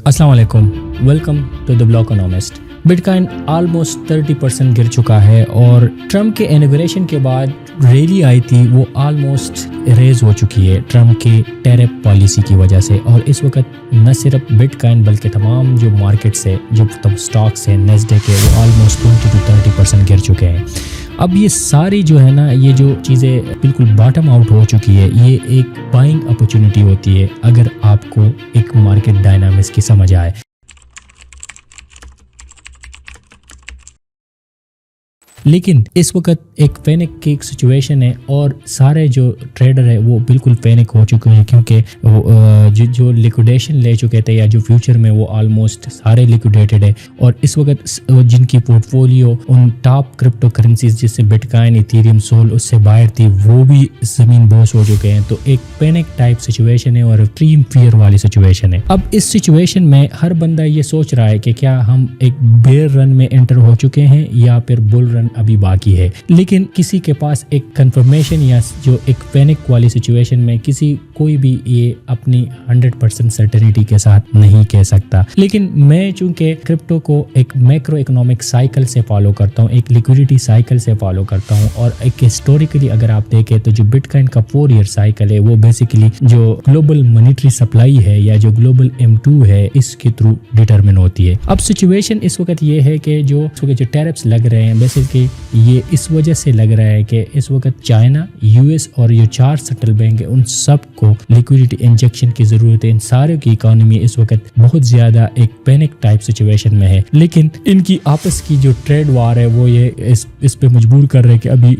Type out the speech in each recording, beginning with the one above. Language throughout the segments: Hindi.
अस्सलाम वालेकुम, welcome to the Blockonomist. Bitcoin almost 30% गिर चुका है और ट्रम्प के इनॉग्रेशन के बाद रैली आई थी वो ऑलमोस्ट रेज हो चुकी है ट्रम्प के टैरिफ पॉलिसी की वजह से। और इस वक्त न सिर्फ बिटकॉइन बल्कि तमाम जो मार्केट्स है, जो स्टॉक्स हैं नेस्डेक के, वो ऑलमोस्ट 20 to 30% गिर चुके हैं। अब ये सारी जो है ना, ये जो चीज़ें बिल्कुल बॉटम आउट हो चुकी है, ये एक बाइंग अपॉर्चुनिटी होती है अगर आपको एक मार्केट डायनामिक्स की समझ आए। लेकिन इस वक्त एक पैनिक की एक सिचुएशन है और सारे जो ट्रेडर है वो बिल्कुल पैनिक हो चुके हैं, क्योंकि जो लिक्विडेशन ले चुके थे या जो फ्यूचर में वो ऑलमोस्ट सारे लिक्विडेटेड है। और इस वक्त जिनकी पोर्टफोलियो उन टॉप क्रिप्टो करेंसीज जिससे बिटकॉइन, इथेरियम, सोल उससे बाहर थी, वो भी ज़मीन बोस हो चुके हैं। तो एक पैनिक टाइप सिचुएशन है और एक्सट्रीम फियर वाली सिचुएशन है। अब इस सिचुएशन में हर बंदा ये सोच रहा है कि क्या हम एक बेयर रन में एंटर हो चुके हैं या फिर बुल रन अभी बाकी है। लेकिन किसी के पास एक कंफर्मेशन या जो एक पैनिक वाली सिचुएशन में कोई भी ये अपनी 100% सर्टेनिटी के साथ नहीं कह सकता। लेकिन मैं चूंकि क्रिप्टो को एक मैक्रो इकोनॉमिक साइकिल से फॉलो करता हूँ, एक लिक्विडिटी साइकिल से फॉलो करता हूँ, और एक हिस्टोरिकली अगर आप देखें तो जो बिटकॉइन का 4 ईयर साइकिल है वो बेसिकली जो ग्लोबल मॉनेटरी सप्लाई है या जो ग्लोबल M2 है इसके थ्रू डिटरमिन होती है। अब सिचुएशन इस वक्त ये है कि जो टैरिफ्स लग रहे हैं बेसिकली ये इस वजह से लग रहा है कि इस वक्त चाइना, US और ये 4 सेंट्रल बैंक है, उन सब को लिक्विडिटी इंजेक्शन की जरूरत है। इन सारे की इकोनॉमी इस वक्त बहुत ज्यादा एक पैनिक टाइप सिचुएशन में है। लेकिन इनकी आपस की जो ट्रेड वार है वो ये इस पे मजबूर कर रहे हैं कि अभी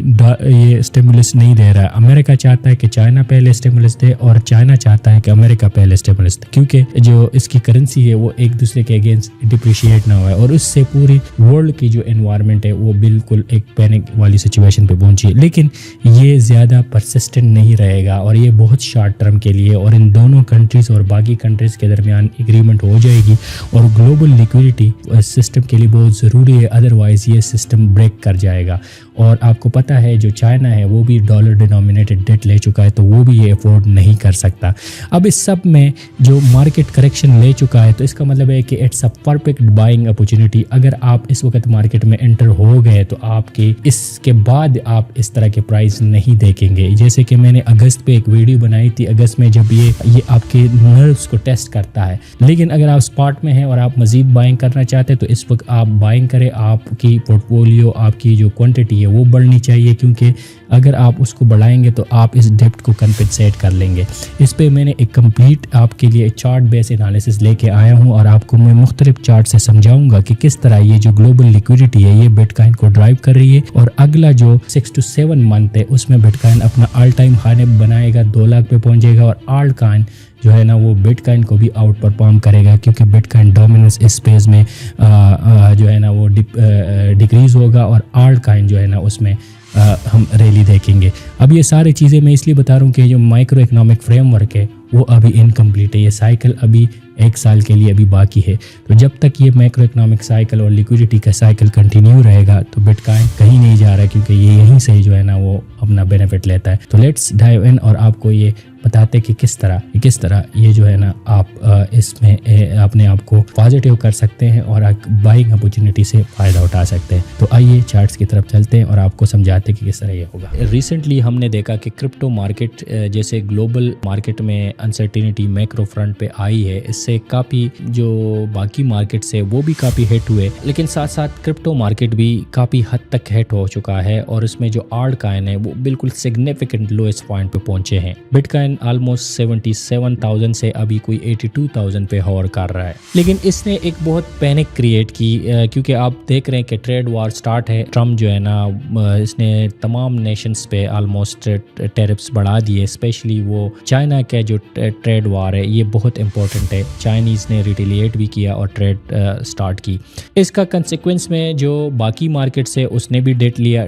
ये स्टिमुलस नहीं दे रहा है। अमेरिका चाहता है कि चाइना पहले स्टिमुलस दे और चाइना चाहता है कि अमेरिका पहले स्टिमुलस दे, क्योंकि जो इसकी करेंसी है वो एक दूसरे के अगेंस्ट डिप्रिशिएट ना हो और उससे पूरी वर्ल्ड की जो एनवायरनमेंट है वो बिल्कुल एक पैनिक वाली सिचुएशन पे पहुंची। लेकिन ये ज़्यादा परसिस्टेंट नहीं रहेगा और ये बहुत शॉर्ट टर्म के लिए, और इन दोनों कंट्रीज़ और बाकी कंट्रीज़ के दरमियान एग्रीमेंट हो जाएगी और ग्लोबल लिक्विडिटी सिस्टम के लिए बहुत ज़रूरी है, अदरवाइज़ ये सिस्टम ब्रेक कर जाएगा। और आपको पता है जो चाइना है वो भी डॉलर डिनोमिनेटेड डेट ले चुका है, तो वो भी ये अफोर्ड नहीं कर सकता। अब इस सब में जो मार्केट करेक्शन ले चुका है तो इसका मतलब है कि it's a perfect buying opportunity. अगर आप इस वक्त मार्केट में एंटर हो गए तो आपके इसके बाद आप इस तरह के प्राइस नहीं देखेंगे। जैसे कि मैंने अगस्त पे एक वीडियो बनाई थी, अगस्त में जब ये आपके नर्व्स को टेस्ट करता है। लेकिन अगर आप स्पॉट में हैं और आप मजीद बाइंग करना चाहते हैं तो इस वक्त आप बाइंग करें। आपकी पोर्टफोलियो, आपकी जो क्वांटिटी है वो बढ़नी चाहिए, क्योंकि अगर आप उसको बढ़ाएंगे तो आप इस डेप्थ को कंपेंसेट कर लेंगे। इस पे मैंने एक कंप्लीट आपके लिए चार्ट बेस एनालिसिस लेके आया हूँ और आपको मैं मुख्तलिफ चार्ट से समझाऊंगा कि किस तरह ये जो ग्लोबल लिक्विडिटी है ये बिटकॉइन को ड्राइव कर रही है। और अगला जो 6 to 7 मंथ है उसमें बिटकॉइन अपना ऑल टाइम हाई बनाएगा, 2 लाख पे पहुंचेगा और ऑल्ट कॉइन जो है ना वो बिटकॉइन को भी आउट परफॉर्म करेगा, क्योंकि बिटकॉइन डोमिनेंस इस स्पेस में जो है ना वो डिक्रीज होगा और ऑल्ट कॉइन जो है ना उसमें हम रैली देखेंगे। अब ये सारी चीज़ें मैं इसलिए बता रहा हूँ कि जो माइक्रो इकोनॉमिक फ्रेमवर्क है वो अभी इनकम्प्लीट है। ये साइकिल अभी 1 साल के लिए अभी बाकी है। तो जब तक ये मैक्रो इकोनॉमिक साइकिल और लिक्विडिटी का साइकिल कंटिन्यू रहेगा तो बिटकॉइन कहीं नहीं जा रहा है, क्योंकि ये यहीं से जो है ना वो अपना बेनिफिट लेता है। तो लेट्स डाइव इन और आपको ये बताते कि किस तरह ये जो है ना आप इसमें अपने आप को पॉजिटिव कर सकते हैं और बाइंग अपॉर्चुनिटी से फ़ायदा उठा सकते हैं। तो आइए चार्ट्स की तरफ चलते हैं और आपको समझाते हैं कि किस तरह ये होगा। रिसेंटली हमने देखा कि क्रिप्टो मार्केट जैसे ग्लोबल मार्केट में अनसर्टिनिटी मैक्रो फ्रंट पे आई है, इससे काफ़ी जो बाकी मार्केट्स है वो भी काफ़ी हिट हुए, लेकिन साथ साथ क्रिप्टो मार्केट भी काफ़ी हद तक हिट हो चुका है और इसमें जो ऑल्ट कॉइन है वो बिल्कुल सिग्निफिकेंट लोएस्ट पॉइंट पे पहुंचे हैं। बिटकॉइन ऑलमोस्ट 77,000 से अभी कोई 82,000 पे होवर कर रहा है। लेकिन इसने एक बहुत पैनिक क्रिएट की, क्योंकि आप देख रहे हैं कि ट्रेड वार स्टार्ट है। ट्रम्प जो है ना इसने तमाम नेशंस पे ऑलमोस्ट टैरिफ्स बढ़ा दिए, स्पेशली वो चाइना का जो ट्रेड वार है ये बहुत इंपॉर्टेंट है। चाइनीज़ ने रिटेलिएट भी किया और ट्रेड स्टार्ट की। इसका कंसिक्वेंस में जो बाकी मार्केट्स है उसने भी डेट लिया,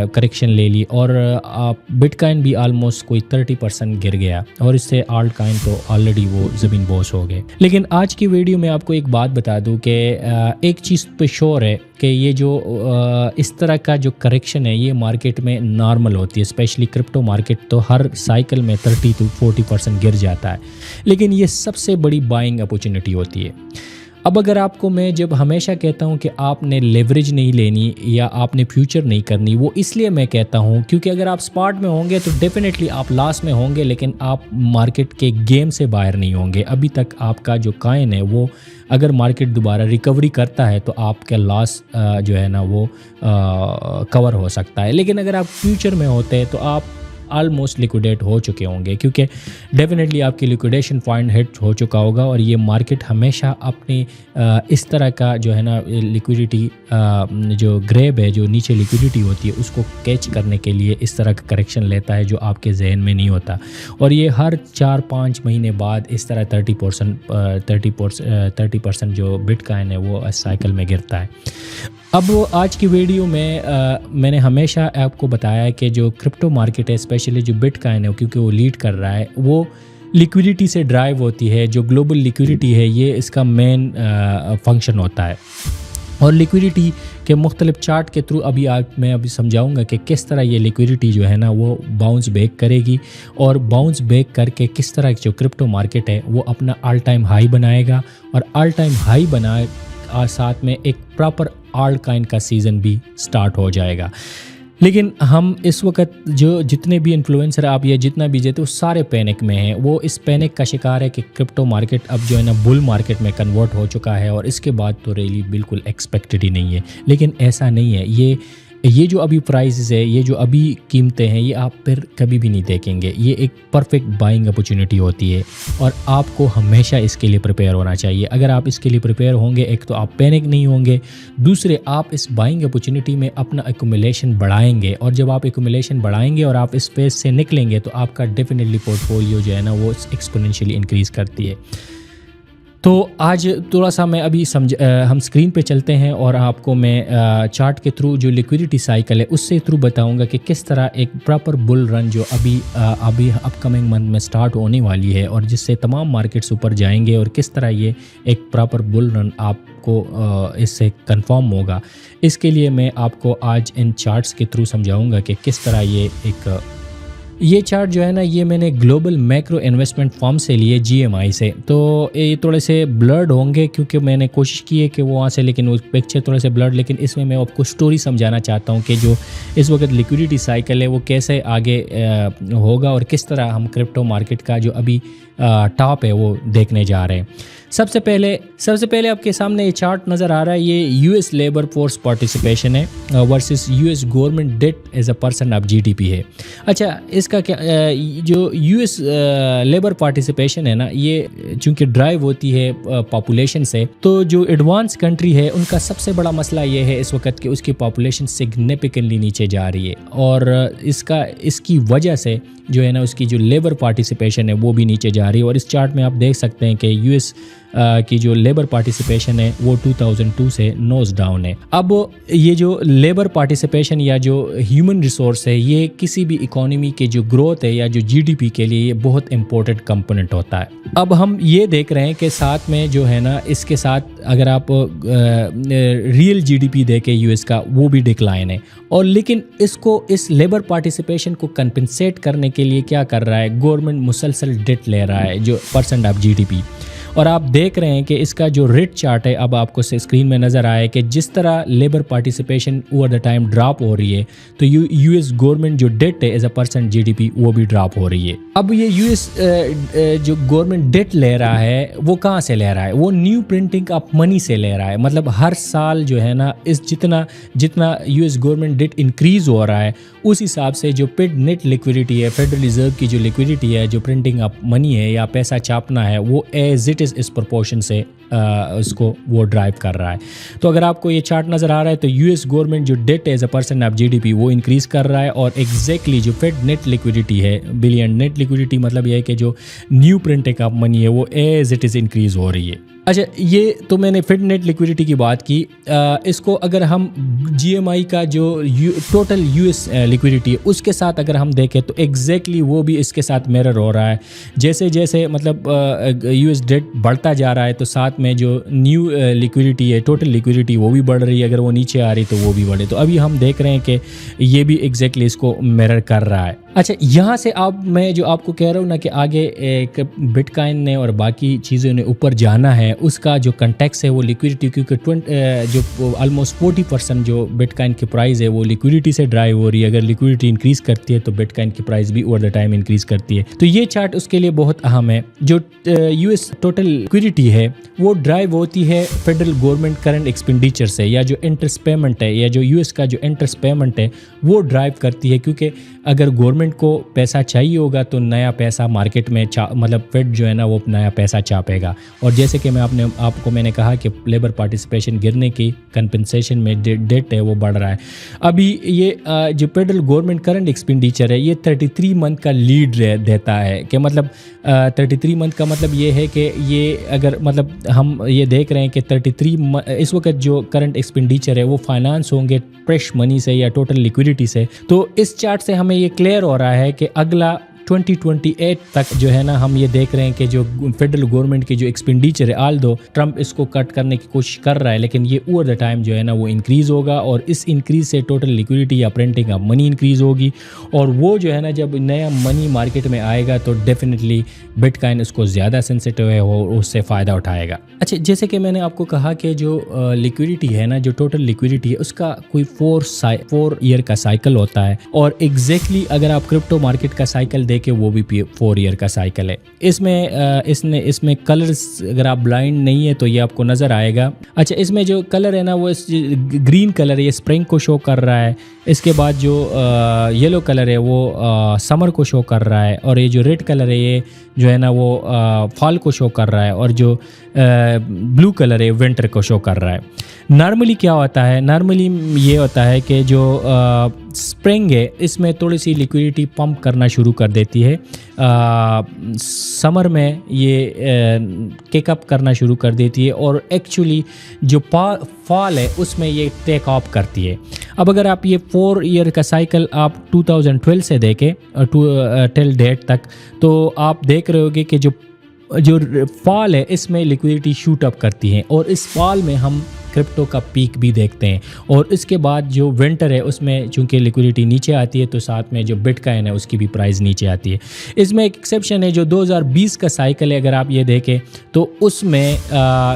करेक्शन ले ली और बिटकॉइन भी ऑलमोस्ट कोई 30% गिर गया और इससे ऑल्ट कॉइन तो ऑलरेडी वो ज़मीन बोस हो गए। लेकिन आज की वीडियो में आपको एक बात बता दूं कि एक चीज़ पे श्योर है कि ये जो इस तरह का जो करेक्शन है ये मार्केट में नॉर्मल होती है, स्पेशली क्रिप्टो मार्केट तो हर साइकिल में 30 to 40% गिर जाता है, लेकिन ये सबसे बड़ी बाइंग अपॉर्चुनिटी होती है। अब अगर आपको मैं जब हमेशा कहता हूँ कि आपने लेवरेज नहीं लेनी या आपने फ्यूचर नहीं करनी, वो इसलिए मैं कहता हूँ क्योंकि अगर आप स्पार्ट में होंगे तो डेफिनेटली आप लॉस में होंगे, लेकिन आप मार्केट के गेम से बाहर नहीं होंगे। अभी तक आपका जो कॉइन है वो अगर मार्केट दोबारा रिकवरी करता है तो आपका लॉस जो है ना वो कवर हो सकता है। लेकिन अगर आप फ्यूचर में होते हैं तो आप ऑलमोस्ट लिक्विडेट हो चुके होंगे, क्योंकि डेफिनेटली आपकी लिक्विडेशन पॉइंट हिट हो चुका होगा और ये मार्केट हमेशा अपनी इस तरह का जो है ना लिक्विडिटी जो ग्रेब है, जो नीचे लिक्विडिटी होती है, उसको कैच करने के लिए इस तरह का करेक्शन लेता है जो आपके जहन में नहीं होता। और ये हर 4-5 महीने बाद इस तरह 30% जो बिटकॉइन है वो साइकिल में गिरता है। अब आज की वीडियो में मैंने हमेशा आपको बताया है कि जो क्रिप्टो मार्केट है, स्पेशली जो बिटकॉइन है, क्योंकि वो लीड कर रहा है, वो लिक्विडिटी से ड्राइव होती है। जो ग्लोबल लिक्विडिटी है ये इसका मेन फंक्शन होता है। और लिक्विडिटी के मुख्तलिफ चार्ट के थ्रू मैं अभी समझाऊंगा कि किस तरह ये लिक्विडिटी जो है ना वो बाउंस बैक करेगी और बाउंस बैक करके किस तरह जो क्रिप्टो मार्केट है वो अपना ऑल टाइम हाई बनाएगा और ऑल टाइम हाई बनाए और साथ में एक प्रॉपर ऑल्ट कॉइन का सीज़न भी स्टार्ट हो जाएगा। लेकिन हम इस वक्त जो जितने भी इन्फ्लुएंसर आप या जितना भी जेते वो सारे पैनिक में हैं। वो इस पैनिक का शिकार है कि क्रिप्टो मार्केट अब जो है ना बुल मार्केट में कन्वर्ट हो चुका है और इसके बाद तो रियली बिल्कुल एक्सपेक्टेड ही नहीं है। लेकिन ऐसा नहीं है। ये जो अभी प्राइसेस है, ये जो अभी कीमतें हैं, ये आप फिर कभी भी नहीं देखेंगे। ये एक परफेक्ट बाइंग अपॉर्चुनिटी होती है और आपको हमेशा इसके लिए प्रिपेयर होना चाहिए। अगर आप इसके लिए प्रिपेयर होंगे, एक तो आप पैनिक नहीं होंगे, दूसरे आप इस बाइंग अपॉर्चुनिटी में अपना एक्यूमुलेशन बढ़ाएंगे और जब आप एक्यूमुलेशन बढ़ाएंगे और आप इस फेज से निकलेंगे तो आपका डेफिनेटली पोर्टफोलियो जो है ना वो एक्सपोनेंशियली इंक्रीज़ करती है। तो आज थोड़ा सा मैं अभी हम स्क्रीन पे चलते हैं और आपको मैं चार्ट के थ्रू जो लिक्विडिटी साइकिल है उससे थ्रू बताऊंगा कि किस तरह एक प्रॉपर बुल रन जो अभी अपकमिंग मंथ में स्टार्ट होने वाली है और जिससे तमाम मार्केट्स ऊपर जाएंगे और किस तरह ये एक प्रॉपर बुल रन आपको इससे कंफर्म होगा। इसके लिए मैं आपको आज इन चार्ट्स के थ्रू समझाऊँगा कि किस तरह ये चार्ट जो है ना ये मैंने ग्लोबल मैक्रो इन्वेस्टमेंट फर्म से लिए, GMI से। तो ये थोड़े से ब्लर्ड होंगे क्योंकि मैंने कोशिश की है कि वो वहाँ से, लेकिन वो पिक्चर थोड़े से ब्लर्ड, लेकिन इसमें मैं आपको स्टोरी समझाना चाहता हूँ कि जो इस वक्त लिक्विडिटी साइकिल है वो कैसे आगे होगा और किस तरह हम क्रिप्टो मार्केट का जो अभी टॉप है वो देखने जा रहे हैं। सबसे पहले आपके सामने ये चार्ट नज़र आ रहा है। ये यूएस लेबर फोर्स पार्टिसिपेशन है versus US government debt as a % of GDP है। अच्छा, इसका क्या जो यूएस लेबर पार्टिसिपेशन है ना, ये चूंकि ड्राइव होती है पॉपुलेशन से, तो जो एडवांस कंट्री है उनका सबसे बड़ा मसला ये है इस वक्त कि उसकी पॉपुलेशन सिग्निफिकेंटली नीचे जा रही है और इसकी वजह से जो है ना उसकी जो लेबर पार्टिसिपेशन है वो भी नीचे जा रही है। और इस चार्ट में आप देख सकते हैं कि यूएस की जो लेबर पार्टिसिपेशन है वो 2002 से नोज डाउन है। अब ये जो लेबर पार्टिसिपेशन या जो ह्यूमन रिसोर्स है ये किसी भी इकोनॉमी के जो ग्रोथ है या जो GDP के लिए ये बहुत इंपॉर्टेंट कंपोनेंट होता है। अब हम ये देख रहे हैं कि साथ में जो है ना इसके साथ अगर आप रियल GDP देखें यूएस का, वो भी डिक्लाइन है। और लेकिन इस लेबर पार्टिसिपेशन को कंपनसेट करने के लिए क्या कर रहा है, गवर्नमेंट मुसलसल डेट ले रहा है जो % ऑफ GDP। और आप देख रहे हैं कि इसका जो रेट चार्ट है अब आपको स्क्रीन में नज़र आया है कि जिस तरह labour participation over the time drop हो रही है तो यूएस गवर्नमेंट जो डेट है एज अ % GDP वो भी ड्रॉप हो रही है। अब ये यूएस जो गवर्नमेंट डेट ले रहा है वो कहाँ से ले रहा है, वो न्यू प्रिंटिंग ऑफ मनी से ले रहा है। मतलब हर साल जो है ना जितना यूएस गवर्नमेंट डेट इंक्रीज़ हो रहा है उस हिसाब से जो पेड नेट लिक्विडिटी है, फेडरल रिजर्व की जो लिक्विडिटी है, जो प्रिंटिंग ऑफ मनी है या पैसा छापना है, वो एज इट इस प्रोपोर्शन से उसको वो ड्राइव कर रहा है। तो अगर आपको ये चार्ट नज़र आ रहा है तो यूएस गवर्नमेंट जो debt as a % of GDP वो इंक्रीज़ कर रहा है और एग्जैक्टली जो फेड नेट लिक्विडिटी है, बिलियन नेट लिक्विडिटी मतलब ये है कि जो न्यू प्रिंटिंग ऑफ मनी है वो एज इट इज़ इंक्रीज़ हो रही है। अच्छा, ये तो मैंने फिट नेट लिक्विडिटी की बात की। इसको अगर हम जीएमआई का जो टोटल यूएस लिक्विडिटी है उसके साथ अगर हम देखें तो एग्जैक्टली वो भी इसके साथ मिरर हो रहा है। जैसे जैसे मतलब यूएस डेट बढ़ता जा रहा है तो साथ में जो न्यू लिक्विडिटी है, टोटल लिक्विडिटी, वो भी बढ़ रही है। अगर वो नीचे आ रही तो वो भी बढ़े। तो अभी हम देख रहे हैं कि ये भी एग्जैक्टली इसको मिरर कर रहा है। अच्छा, यहाँ से मैं जो आपको कह रहा हूँ ना कि आगे एक बिटकॉइन ने और बाकी चीज़ों ने ऊपर जाना है, उसका जो कंटेक्स है वो लिक्विडिटी, क्योंकि जो ऑलमोस्ट 40% जो बिटकॉइन की प्राइस है वो लिक्विडिटी से ड्राइव हो रही है। अगर लिक्विडिटी इंक्रीज़ करती है तो बिटकॉइन की प्राइस भी ओवर द टाइम इंक्रीज़ करती है। तो ये चार्ट उसके लिए बहुत अहम है। जो यूएस टोटल लिक्विडिटी है वो ड्राइव होती है फेडरल गवर्नमेंट करंट एक्सपेंडिचर से, या जो इंटरेस्ट पेमेंट है, या जो यूएस का जो इंटरेस्ट पेमेंट है वो ड्राइव करती है। क्योंकि अगर गवर्नमेंट को पैसा चाहिए होगा तो नया पैसा मार्केट में मतलब फेड जो है ना वो नया पैसा छापेगा। और जैसे कि आपको मैंने कहा कि लेबर पार्टिसिपेशन गिरने की कंपनसेशन में डेट है वो बढ़ रहा है। अभी ये जो फेडरल गवर्नमेंट करंट एक्सपेंडिचर है ये 33 मंथ का लीड देता है। कि मतलब 33 मंथ का मतलब ये है कि ये अगर मतलब हम ये देख रहे हैं कि 33 इस वक्त जो करंट एक्सपेंडिचर है वो फाइनेंस होंगे फ्रेश मनी से या टोटल लिक्विडिटी से। तो इस चार्ट से हमें ये क्लियर हो रहा है कि अगला 2028 तक जो है ना हम ये देख रहे हैं कि जो फेडरल गवर्नमेंट की जो एक्सपेंडिचर है, आल दो ट्रंप इसको कट करने की कोशिश कर रहा है, लेकिन ये ओवर द टाइम जो है ना वो इंक्रीज़ होगा। और इस इंक्रीज़ से टोटल लिक्विडिटी या प्रिंटिंग ऑफ मनी इंक्रीज़ होगी। और वो जो है ना जब नया मनी मार्केट में आएगा तो डेफिनेटली बिटकॉइन उसको ज़्यादा सेंसिटिव है और उससे फ़ायदा उठाएगा। अच्छा, जैसे कि मैंने आपको कहा कि जो लिक्विडिटी है ना, जो टोटल लिक्विडिटी है उसका कोई 4 ईयर का साइकिल होता है। और एग्जैक्टली अगर आप क्रिप्टो मार्केट का साइकिल कि वो भी 4 ईयर का साइकिल है। इसमें कलर्स अगर आप ब्लाइंड नहीं है तो ये आपको नज़र आएगा। अच्छा, इसमें जो कलर है ना वो ग्रीन कलर है, ये स्प्रिंग को शो कर रहा है। इसके बाद जो येलो कलर है वो समर को शो कर रहा है। और ये जो रेड कलर है ये जो है ना वो फॉल को शो कर रहा है। और जो ब्लू कलर है विंटर को शो कर रहा है। नॉर्मली क्या होता है, नॉर्मली ये होता है कि जो स्प्रिंग है इसमें थोड़ी सी लिक्विडिटी पंप करना शुरू कर देती है। समर में ये किकअप करना शुरू कर देती है। और एक्चुअली जो फॉल है उसमें ये टेक ऑफ करती है। अब अगर आप ये 4 ईयर का साइकिल आप 2012 से देखें टिल डेट तक, तो आप देख रहे होगे कि जो फॉल है इसमें लिक्विडिटी शूट अप करती है। और इस फॉल में हम क्रिप्टो का पीक भी देखते हैं। और इसके बाद जो विंटर है उसमें चूंकि लिक्विडिटी नीचे आती है तो साथ में जो बिटकॉइन है उसकी भी प्राइस नीचे आती है। इसमें एक एक्सेप्शन है, जो 2020 का साइकिल है अगर आप ये देखें तो उसमें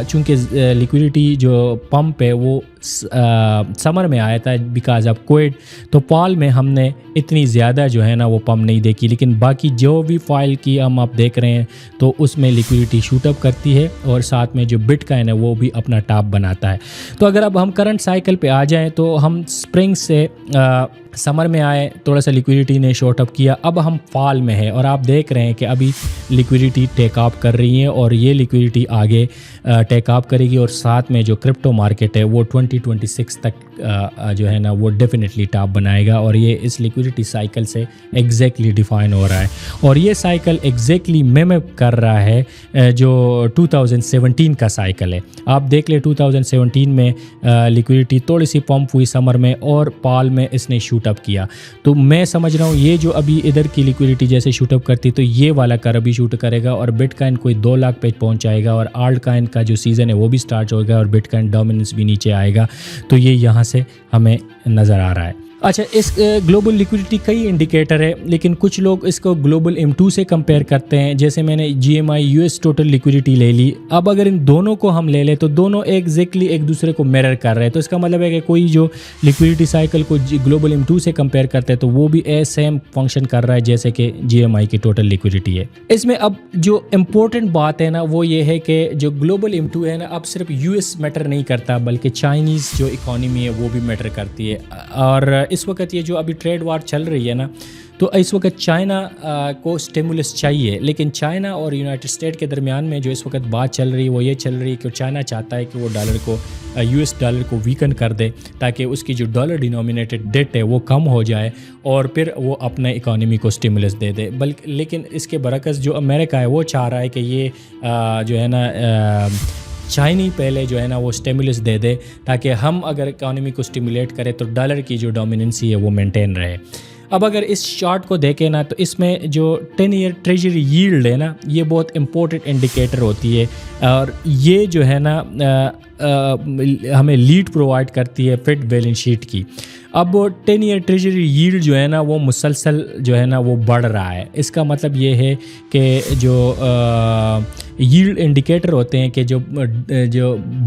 चूंकि लिक्विडिटी जो पंप है वो समर में आया था बिकॉज ऑफ कोविड, तो फॉल में हमने इतनी ज़्यादा जो है ना वो पंप नहीं देखी। लेकिन बाकी जो भी फॉल की हम आप देख रहे हैं तो उसमें लिक्विडिटी शूटअप करती है और साथ में जो बिटकॉइन है वो भी अपना टॉप बनाता है। तो अगर अब हम करंट साइकिल पे आ जाएं तो हम स्प्रिंग से समर में आए, थोड़ा सा लिक्विडिटी ने शॉर्ट अप किया, अब हम फॉल में है और आप देख रहे हैं कि अभी लिक्विडिटी टेक ऑफ कर रही है और ये लिक्विडिटी आगे टेक ऑफ करेगी और साथ में जो क्रिप्टो मार्केट है वो 2026 तक जो है ना वो डेफिनेटली टॉप बनाएगा। और ये इस लिक्विडिटी साइकिल से एग्जैक्टली डिफाइन हो रहा है और ये साइकिल एग्जैक्टली मिमिक कर रहा है जो 2017 का साइकिल है। आप देख ले 2017 में लिक्विडिटी थोड़ी सी पंप हुई समर में और फॉल में इसने शूटअप किया। तो मैं समझ रहा हूँ ये जो अभी इधर की लिक्विडिटी जैसे शूटअप करती तो ये वाला कर अभी शूट करेगा और बिटकॉइन कोई 2 लाख पे पहुंच जाएगा और आल्ट कॉइन का जो सीज़न है वो भी स्टार्ट होगा और बिटकॉइन डोमिनेंस भी नीचे आएगा। तो ये यहाँ से हमें नज़र आ रहा है। अच्छा, इस ग्लोबल लिक्विडिटी कई इंडिकेटर है लेकिन कुछ लोग इसको ग्लोबल M2 से कंपेयर करते हैं। जैसे मैंने GMI US टोटल लिक्विडिटी ले ली। अब अगर इन दोनों को हम ले लें तो दोनों एग्जैक्टली एक दूसरे को मिरर कर रहे हैं। तो इसका मतलब है कि कोई जो लिक्विडिटी साइकिल को ग्लोबल M2 से कंपेयर करते हैं तो वो भी सेम फंक्शन कर रहा है जैसे कि GMI की टोटल लिक्विडिटी है। इसमें अब जो इम्पोर्टेंट बात है ना वो ये है कि जो ग्लोबल M2 है ना अब सिर्फ US मैटर नहीं करता बल्कि चाइनीज़ जो इकॉनमी है वो भी मैटर करती है। और इस वक्त ये जो अभी ट्रेड वार चल रही है ना तो इस वक्त चाइना को स्टिमुलस चाहिए, लेकिन चाइना और यूनाइटेड स्टेट के दरमियान में जो इस वक्त बात चल रही है वो ये चल रही है कि चाइना चाहता है कि वो डॉलर को US डॉलर को वीकन कर दे ताकि उसकी जो डॉलर डिनोमिनेटेड डेट है वो कम हो जाए और फिर वो अपने इकोनॉमी को स्टिमुलस दे दे। बल्कि लेकिन इसके बरकस जो अमेरिका है वो चाह रहा है कि ये जो है ना चाइनी पहले जो है ना वो स्टिमुलस दे दे, ताकि हम अगर इकोनॉमी को स्टिमुलेट करें तो डॉलर की जो डोमिनेंसी है वो मेंटेन रहे। अब अगर इस चार्ट को देखें ना तो इसमें जो 10 ईयर ट्रेजरी यील्ड है ना ये बहुत इंपॉर्टेंट इंडिकेटर होती है, और ये जो है ना हमें लीड प्रोवाइड करती है फिट बैलेंस शीट की। अब 10 ईयर ट्रेजरी यील्ड जो है ना वो मुसलसल जो है ना वो बढ़ रहा है। इसका मतलब ये है कि जो यील्ड इंडिकेटर होते हैं कि जो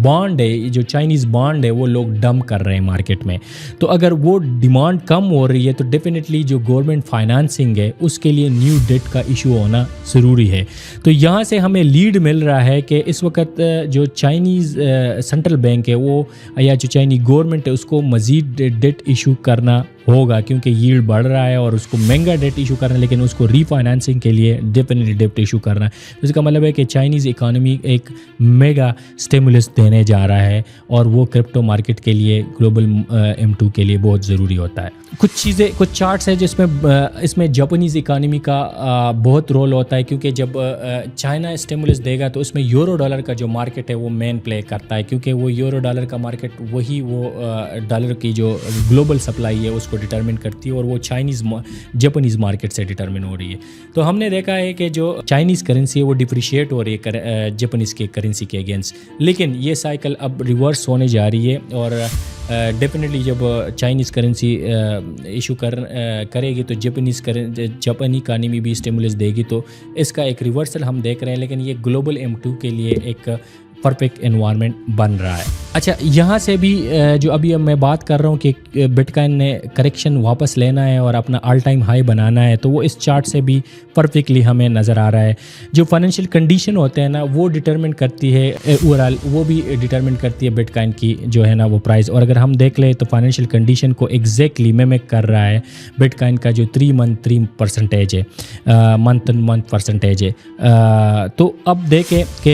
बॉन्ड है, जो चाइनीज़ बॉन्ड है वो लोग डंप कर रहे हैं मार्केट में। तो अगर वो डिमांड कम हो रही है तो डेफिनेटली जो गवर्नमेंट फाइनेंसिंग है उसके लिए न्यू डेट का इशू होना ज़रूरी है। तो यहाँ से हमें लीड मिल रहा है कि इस वक्त जो चाइनीज़ सेंट्रल बैंक है वो या जो चाइनीज़ गवर्नमेंट है उसको मज़ीद डेट इशू करना होगा, क्योंकि यील्ड बढ़ रहा है और उसको महंगा डेट इशू करना है, लेकिन उसको रीफाइनेंसिंग के लिए डेफिनेटली डेट इशू करना है। तो इसका मतलब है कि चाइनीज़ इकानमी एक मेगा स्टिमुलस देने जा रहा है, और वो क्रिप्टो मार्केट के लिए, ग्लोबल M2 के लिए बहुत ज़रूरी होता है। कुछ चीज़ें, कुछ चार्ट्स हैं जिसमें इसमें जापानीज़ इकानमी का बहुत रोल होता है, क्योंकि जब चाइना स्टिमुलस देगा तो उसमें यूरो डॉलर का जो मार्केट है वो मेन प्ले करता है, क्योंकि वो यूरो डॉलर का मार्केट वही वो डॉलर की जो ग्लोबल सप्लाई है उसको डिटरमिन करती है, और वो जापानीज़ मार्केट से डिटरमिन हो रही है। तो हमने देखा है कि जो चाइनीज़ करेंसी है वो डिप्रिशिएट हो रही है जापानीज़ के करेंसी के अगेंस्ट, लेकिन ये साइकिल अब रिवर्स होने जा रही है, और डेफिनेटली जब चाइनीज़ करेंसी इशू करेगी तो जापानी इकानमी भी स्टिमुलस देगी, तो इसका एक रिवर्सल हम देख रहे हैं। लेकिन ये ग्लोबल M2 के लिए एक परफेक्ट एनवायरनमेंट बन रहा है। अच्छा, यहाँ से भी जो अभी मैं बात कर रहा हूँ कि बिटकॉइन ने करेक्शन वापस लेना है और अपना ऑल टाइम हाई बनाना है, तो वो इस चार्ट से भी परफेक्टली हमें नज़र आ रहा है। जो फाइनेंशियल कंडीशन होते हैं ना वो डिटरमिन करती है ओवरऑल, वो भी डिटरमिन करती है बिटकॉइन की जो है ना वो प्राइस। और अगर हम देख लें तो फाइनेंशियल कंडीशन को एग्जैक्टली मिमिक कर रहा है बिटकॉइन का जो 3% है, मंथ परसेंटेज है। तो अब देखें कि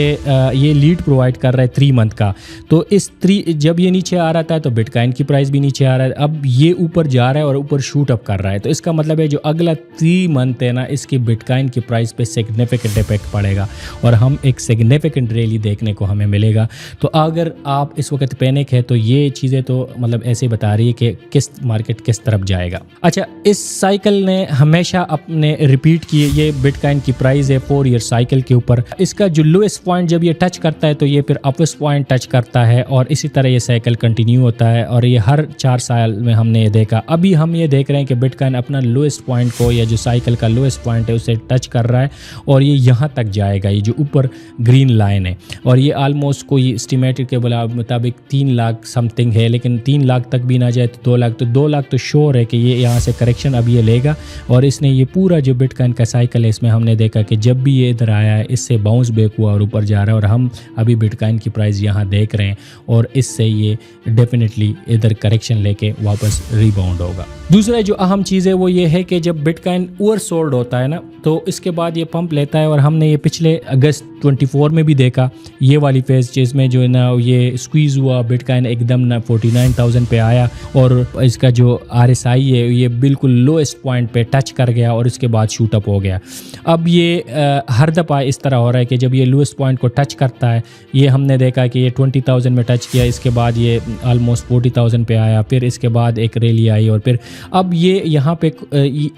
ये लीड प्रोवाइड कर रहा है 3 मंथ का, तो इस 3 जब ये नीचे आ रहा था तो बिटकॉइन की प्राइस भी नीचे आ रहा है, अब ये ऊपर जा रहा है और ऊपर शूट अप कर रहा है। तो इसका मतलब है जो अगला 3 मंथ है ना इसकी बिटकॉइन की प्राइस पे सिग्निफिकेंट इफेक्ट पड़ेगा, और हम एक सिग्निफिकेंट रैली देखने को हमें मिलेगा। तो अगर आप इस वक्त पैनिक है तो ये चीज़ें तो मतलब ऐसे बता रही है कि किस मार्केट किस तरफ जाएगा। अच्छा, इस साइकिल ने हमेशा अपने रिपीट किए, ये बिटकॉइन की प्राइस है 4 ईयर साइकिल के ऊपर। इसका जो लोएस्ट पॉइंट जब ये टच करता है तो ये फिर अपेस्ट पॉइंट टच करता है, और इसी तरह ये साइकिल कंटिन्यू होता है, और ये हर 4 साल में हमने ये देखा। अभी हम ये देख रहे हैं कि बिटकॉइन अपना लोएस्ट पॉइंट को, या जो साइकिल का लोएस्ट पॉइंट है उसे टच कर रहा है, और ये यहाँ तक जाएगा, ये जो ऊपर ग्रीन लाइन है, और ये आलमोस्ट कोई एस्टिमेटेड के मुताबिक 3 लाख समथिंग है, लेकिन 3 लाख तक भी ना जाए तो 2 लाख, तो 2 लाख तो श्योर है कि ये यहाँ से करेक्शन अब ये लेगा। और इसने ये पूरा जो बिटकॉइन का साइकिल है इसमें हमने देखा कि जब भी ये इधर आया है इससे बाउंस बैक हुआ और ऊपर जा रहा है, और हम अभी बिटकॉइन की प्राइस यहाँ देख रहे हैं, और इससे ये डेफिनेटली इधर करेक्शन लेके वापस रिबाउंड होगा। दूसरा जो अहम चीज़ है वो ये है कि जब बिटकॉइन ओवर सोल्ड होता है ना तो इसके बाद ये पंप लेता है, और हमने ये पिछले अगस्त 24 में भी देखा ये वाली फेज, जिसमें जो है ना ये स्क्वीज़ हुआ, बिटकॉइन एकदम ना 49,000 पे आया, और इसका जो RSI है ये बिल्कुल लोएस्ट पॉइंट पे टच कर गया, और इसके बाद शूट अप हो गया। अब ये हर दफ़ा इस तरह हो रहा है कि जब ये लोएस्ट पॉइंट को टच करता है, ये हमने देखा कि ये 20,000 में टच किया, इसके बाद ये ऑलमोस्ट 40,000 पे आया, फिर इसके बाद एक रैली आई, और फिर अब ये यहाँ पे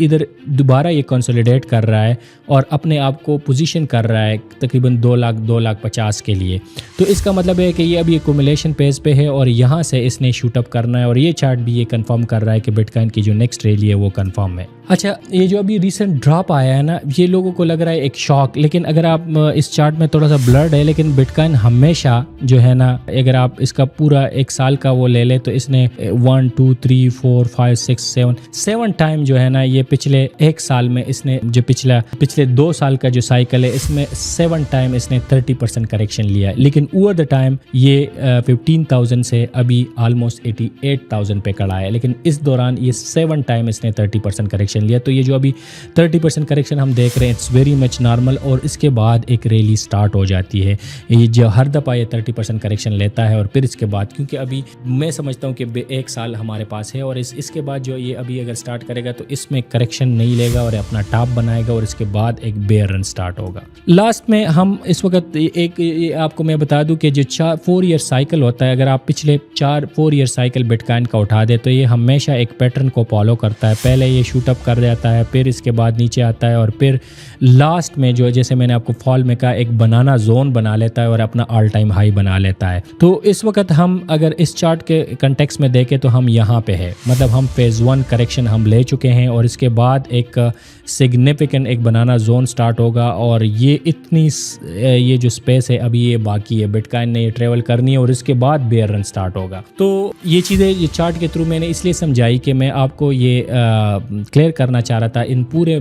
इधर दोबारा ये कंसोलिडेट कर रहा है और अपने आप को पोजीशन कर रहा है तकरीबन 2,50,000 के लिए। तो इसका मतलब है कि ये अभी एक्यूमुलेशन पेज पे है, और यहाँ से इसने शूट अप करना है, और ये चार्ट भी ये कंफर्म कर रहा है कि बिटकॉइन की जो नेक्स्ट रैली है वो कंफर्म है। अच्छा, ये जो अभी रिसेंट ड्रॉप आया है ना, ये लोगों को लग रहा है एक शॉक, लेकिन अगर आप इस चार्ट में थोड़ा सा ब्लर्ड है, लेकिन बिटकॉइन हमेशा जो है ना, अगर आप इसका पूरा 1 साल का वो ले ले तो इसने 1 2 3 4 5 6 7 टाइम जो है ना, ये पिछले 1 साल में इसने जो पिछले 2 साल का जो साइकिल है इसमें 7 टाइम इसने 30% करेक्शन लिया है, लेकिन ओवर द टाइम ये 15,000 से अभी ऑलमोस्ट 88,000 पे खड़ा है, लेकिन इस दौरान ये 7 टाइम इसने 30% करेक्शन लिया। तो ये जो अभी 30% करेक्शन हम देख रहे हैं इट्स वेरी मच नॉर्मल, और इसके बाद एक रैली स्टार्ट हो जाती है। ये जो हर दफ़ा ये 30% करेक्शन लेता है, और फिर इसके बाद, क्योंकि अभी मैं समझता हूँ कि 1 साल हमारे पास है, और इसके बाद जो ये अभी अगर स्टार्ट करेगा तो इसमें करेक्शन नहीं लेगा और अपना टॉप बनाएगा, और इसके बाद एक बेयर रन स्टार्ट होगा। लास्ट में हम हम इस वक्त एक आपको मैं बता दूं कि जो 4 ईयर साइकिल होता है, अगर आप पिछले 4 ईयर साइकिल बिटकॉइन का उठा दे तो ये हमेशा एक पैटर्न को फॉलो करता है। पहले ये शूट अप कर जाता है, फिर इसके बाद नीचे आता है और फिर लास्ट में जो जैसे मैंने आपको फॉल में कहा एक बनाना जोन बना लेता है और अपना ऑल टाइम हाई बना लेता है। तो इस वक्त हम अगर इस चार्ट के कंटेक्स्ट में देखें तो हम यहाँ पे है, मतलब हम फेज़ 1 करेक्शन हम ले चुके हैं और इसके बाद एक सिग्निफिकेंट एक बनाना जोन स्टार्ट होगा और ये इतनी ये जो स्पेस है अभी ये बाकी है, बिटकॉइन ने ये ट्रेवल करनी है और इसके बाद बेयर रन स्टार्ट होगा। तो ये चीज़ें ये चार्ट के थ्रू मैंने इसलिए समझाई कि मैं आपको ये क्लियर करना चाह रहा था। इन पूरे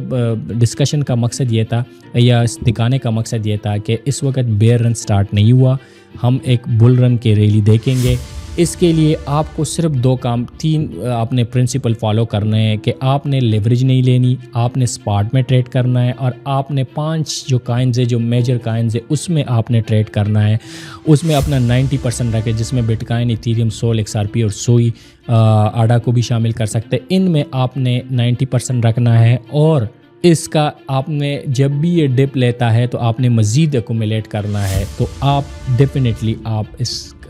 डिस्कशन का मकसद ये था या दिखाने का मकसद ये था कि इस वक्त बेयर रन स्टार्ट नहीं हुआ, हम एक बुल रन की रैली देखेंगे। इसके लिए आपको सिर्फ 3 आपने प्रिंसिपल फॉलो करने हैं कि आपने लेवरेज नहीं लेनी, आपने स्पॉट में ट्रेड करना है और आपने 5 जो कॉइन्स है, जो मेजर कॉइन्स है उसमें आपने ट्रेड करना है। उसमें अपना 90% रखें, जिसमें बिटकॉइन, इथेरियम, सोल, XRP और सोई, आडा को भी शामिल कर सकते हैं। इनमें आपने 90% रखना है और इसका आपने जब भी ये डिप लेता है तो आपने मज़ीद एक्यूमुलेट करना है। तो आप डेफिनेटली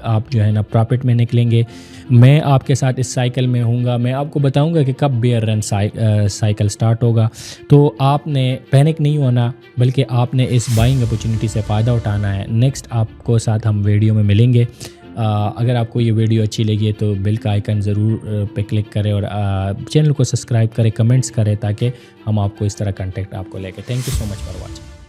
आप जो है ना प्रॉफिट में निकलेंगे। मैं आपके साथ इस साइकिल में हूँगा, मैं आपको बताऊँगा कि कब बेयर रन साइकिल स्टार्ट होगा। तो आपने पैनिक नहीं होना, बल्कि आपने इस बाइंग अपॉर्चुनिटी से फ़ायदा उठाना है। नेक्स्ट आपको साथ हम वीडियो में मिलेंगे। अगर आपको ये वीडियो अच्छी लगी है तो बेल का आइकन ज़रूर पे क्लिक करें और चैनल को सब्सक्राइब करें, कमेंट्स करें ताकि हम आपको इस तरह कंटेंट आपको लेके। Thank you so much for watching.